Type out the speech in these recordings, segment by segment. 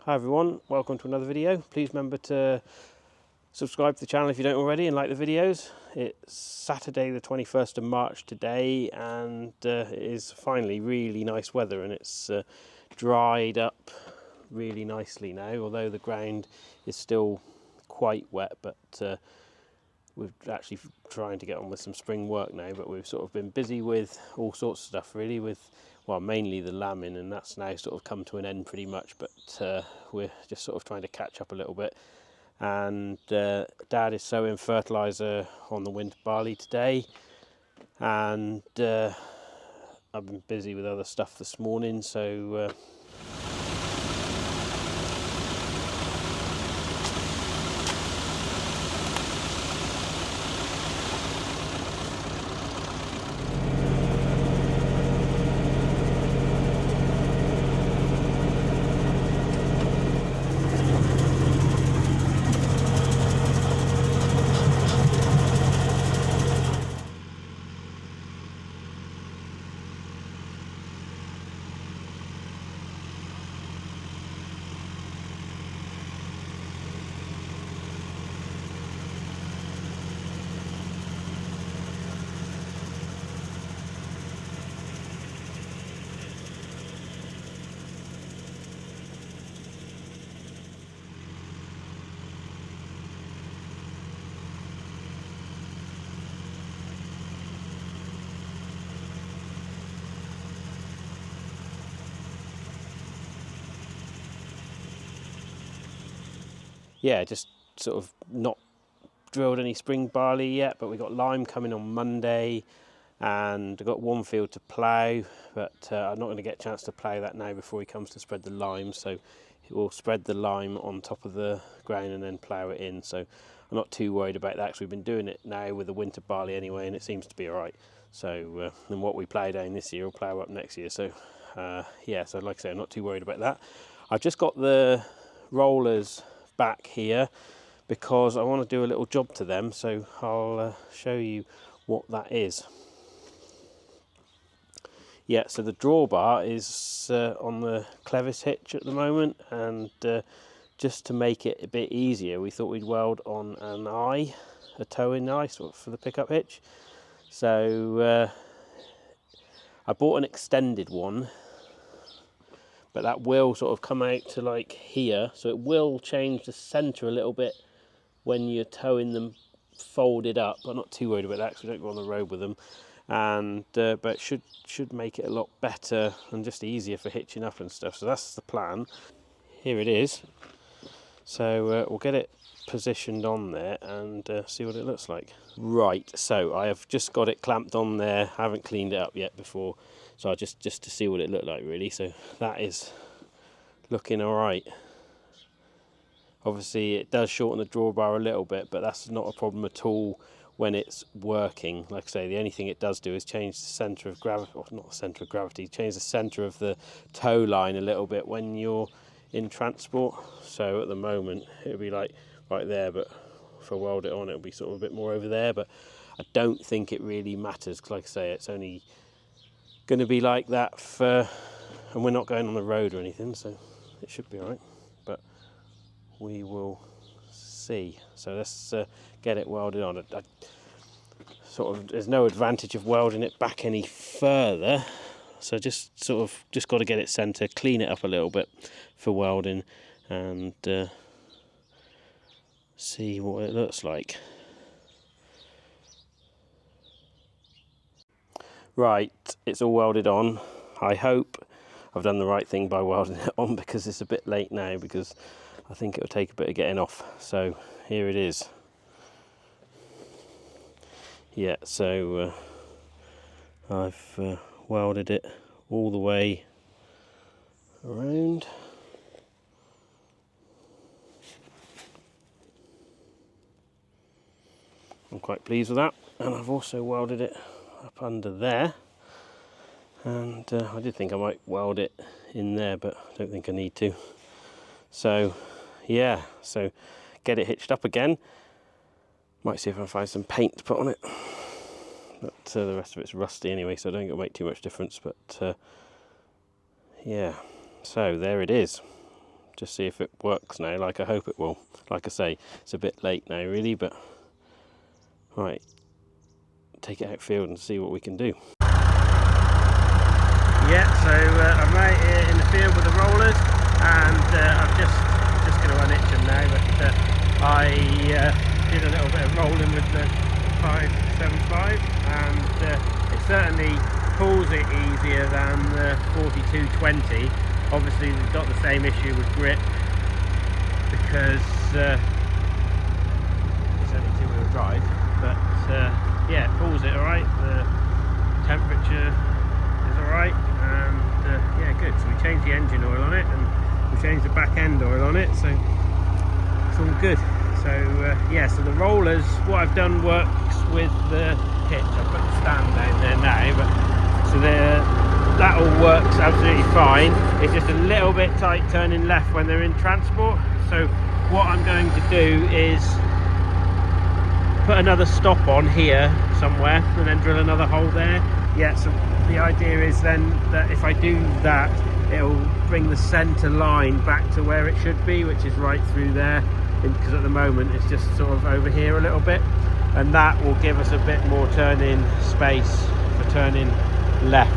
Hi everyone, welcome to another video. Please remember to subscribe to the channel if you don't already and like the videos. It's Saturday the 21st of March today, and it is finally really nice weather, and it's dried up really nicely now, although the ground is still quite wet. But we're actually trying to get on with some spring work now, but we've sort of been busy with all sorts of stuff really, with mainly the lambing, and that's now sort of come to an end pretty much, but we're just sort of trying to catch up a little bit. And Dad is sowing fertiliser on the winter barley today, and I've been busy with other stuff this morning, so yeah, just sort of not drilled any spring barley yet, but we got lime coming on Monday, and I've got one field to plough, but I'm not going to get a chance to plough that now before he comes to spread the lime, so we'll spread the lime on top of the ground and then plough it in. So I'm not too worried about that, because we've been doing it now with the winter barley anyway, and it seems to be alright. So and what we plough down this year will plough up next year, so yeah, so like I say, I'm not too worried about that. I've just got the rollers back here because I want to do a little job to them, so I'll show you what that is. Yeah, so the drawbar is on the clevis hitch at the moment, and just to make it a bit easier, we thought we'd weld on an eye, a towing eye sort of for the pickup hitch. So I bought an extended one, but that will sort of come out to like here, so it will change the centre a little bit when you're towing them folded up. I'm not too worried about that because we don't go on the road with them, and but it should make it a lot better and just easier for hitching up and stuff. So that's the plan. Here it is. So we'll get it positioned on there and see what it looks like. Right, so I have just got it clamped on there. I haven't cleaned it up yet before, so I just to see what it looked like really. So that is looking all right. Obviously it does shorten the drawbar a little bit, but that's not a problem at all when it's working. Like I say, the only thing it does do is change the centre of gravity, or not the centre of gravity, change the centre of the tow line a little bit when you're in transport. So at the moment it'll be like right there, but if I weld it on, it'll be sort of a bit more over there, but I don't think it really matters, because like I say, it's only going to be like that for, and we're not going on the road or anything, so it should be all right, but we will see. So let's get it welded on. I sort of, there's no advantage of welding it back any further, so just got to get it centre, clean it up a little bit for welding, and see what it looks like. Right, it's all welded on. I hope I've done the right thing by welding it on, because it's a bit late now, because I think it'll take a bit of getting off. So here it is. Yeah, so I've welded it all the way around. I'm quite pleased with that, and I've also welded it up under there, and I did think I might weld it in there, but I don't think I need to. So yeah, so get it hitched up again. Might see if I can find some paint to put on it, but the rest of it's rusty anyway, so I don't think it'll make too much difference. But yeah, so there it is. just see if it works now, like I hope it will. Like I say, it's a bit late now really, but right, take it outfield and see what we can do. Yeah, so I'm right here in the field with the rollers, and I'm just going to unhitch them now, but I did a little bit of rolling with the 575, and it certainly pulls it easier than the 4220. Obviously we've got the same issue with grip because it's only two-wheel drive, but yeah, it pulls it alright. The temperature is alright, and yeah, good. So we changed the engine oil on it, and we changed the back end oil on it, so it's all good. So yeah, so the rollers, what I've done works with the hitch. I've put the stand down there now, but so that all works absolutely fine. It's just a little bit tight turning left when they're in transport. So what I'm going to do is put another stop on here somewhere and then drill another hole there. Yeah, so the idea is then that if I do that, it'll bring the center line back to where it should be, which is right through there, because at the moment it's just sort of over here a little bit, and that will give us a bit more turning space for turning left.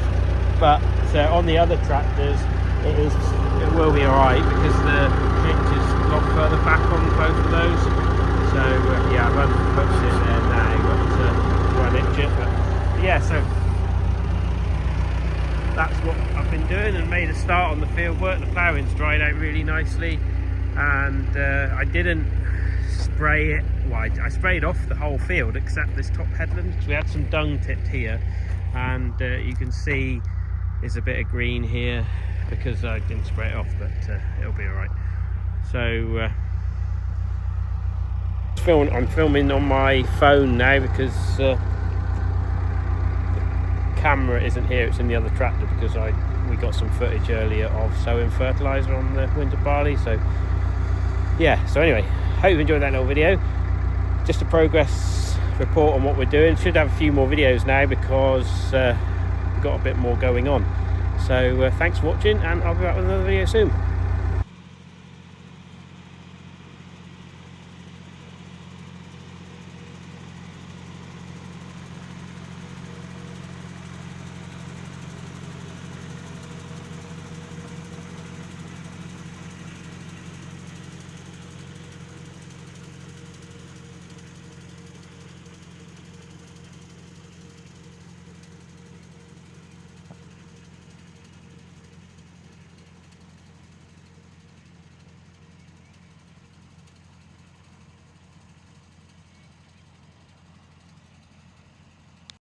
But on the other tractors it will be alright because the hitch is a lot further back on both of those. So yeah, I've unhooked it there now, but to unhitch it. But yeah, so that's what I've been doing, and made a start on the field work. The ploughing's dried out really nicely, and I didn't spray it. Well, I sprayed off the whole field except this top headland, because we had some dung tipped here, and you can see there's a bit of green here because I didn't spray it off, but it'll be alright. So I'm filming on my phone now because the camera isn't here, it's in the other tractor, because we got some footage earlier of sowing fertiliser on the winter barley. So yeah, so anyway, hope you enjoyed that little video. Just a progress report on what we're doing. Should have a few more videos now because we've got a bit more going on. So thanks for watching, and I'll be back with another video soon.